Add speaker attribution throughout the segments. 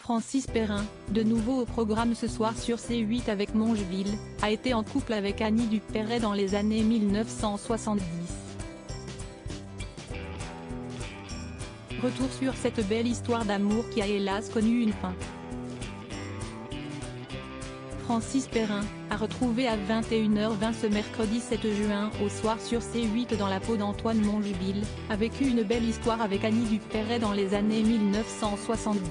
Speaker 1: Francis Perrin, de nouveau au programme ce soir sur C8 avec Mongeville, a été en couple avec Annie Dupéret dans les années 1970. Retour sur cette belle histoire d'amour qui a hélas connu une fin. Francis Perrin, a retrouvé à 21h20 ce mercredi 7 juin au soir sur C8 dans la peau d'Antoine Mongeville, a vécu une belle histoire avec Annie Dupéret dans les années 1970.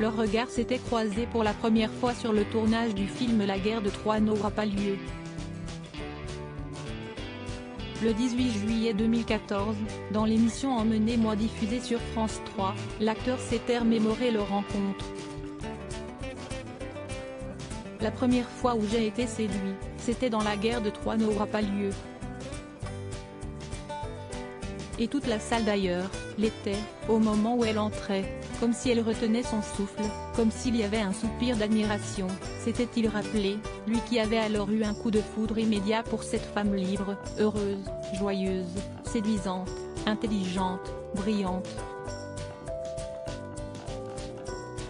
Speaker 1: Leurs regards s'étaient croisés pour la première fois sur le tournage du film La guerre de Troie n'aura pas lieu. Le 18 juillet 2014, dans l'émission Emmenez-moi diffusée sur France 3, l'acteur s'était remémoré leur rencontre. La première fois où j'ai été séduit, c'était dans La guerre de Troie n'aura pas lieu. Et toute la salle d'ailleurs, l'était, au moment où elle entrait, comme si elle retenait son souffle, comme s'il y avait un soupir d'admiration, s'était-il rappelé, lui qui avait alors eu un coup de foudre immédiat pour cette femme libre, heureuse, joyeuse, séduisante, intelligente, brillante.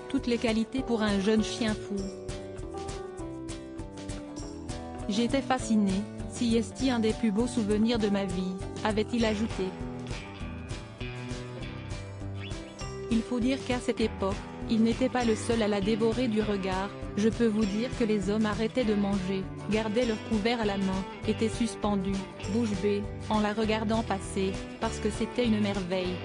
Speaker 1: Toutes les qualités pour un jeune chien fou. J'étais fasciné, si est un des plus beaux souvenirs de ma vie, avait-il ajouté. Il faut dire qu'à cette époque, il n'était pas le seul à la dévorer du regard. Je peux vous dire que les hommes arrêtaient de manger, gardaient leur couvert à la main, étaient suspendus, bouche bée, en la regardant passer, parce que c'était une merveille.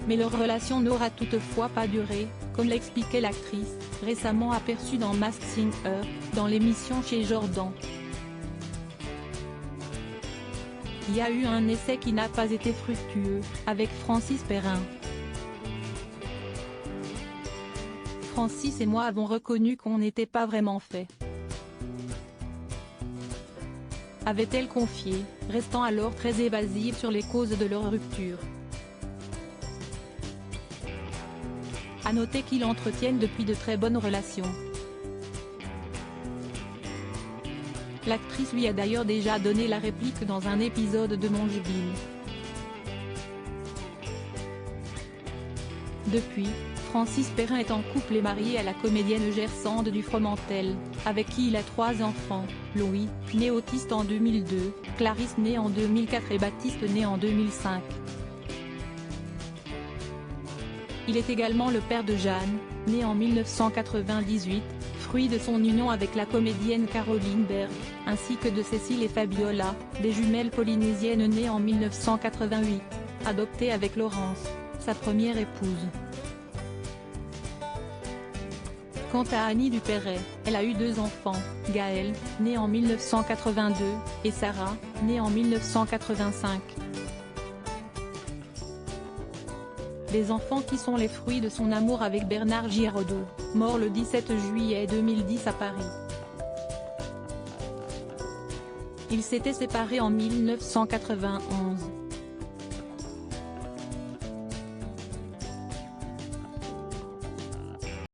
Speaker 1: Mais leur relation n'aura toutefois pas duré, comme l'expliquait l'actrice, récemment aperçue dans Masked Singer, dans l'émission chez Jordan. Il y a eu un essai qui n'a pas été fructueux, avec Francis Perrin. Francis et moi avons reconnu qu'on n'était pas vraiment fait. Avait-elle confié, restant alors très évasive sur les causes de leur rupture. À noter qu'ils entretiennent depuis de très bonnes relations. L'actrice lui a d'ailleurs déjà donné la réplique dans un épisode de Mongeville. Depuis, Francis Perrin est en couple et marié à la comédienne Gersande du Fromentel, avec qui il a 3 enfants, Louis, né autiste en 2002, Clarisse née en 2004 et Baptiste né en 2005. Il est également le père de Jeanne, née en 1998, fruit de son union avec la comédienne Caroline Berg, ainsi que de Cécile et Fabiola, des jumelles polynésiennes nées en 1988, adoptées avec Laurence, sa première épouse. Quant à Annie Dupéret, elle a eu 2 enfants, Gaël, né en 1982, et Sarah, née en 1985. Les enfants qui sont les fruits de son amour avec Bernard Giraudot, mort le 17 juillet 2010 à Paris. Ils s'étaient séparés en 1991.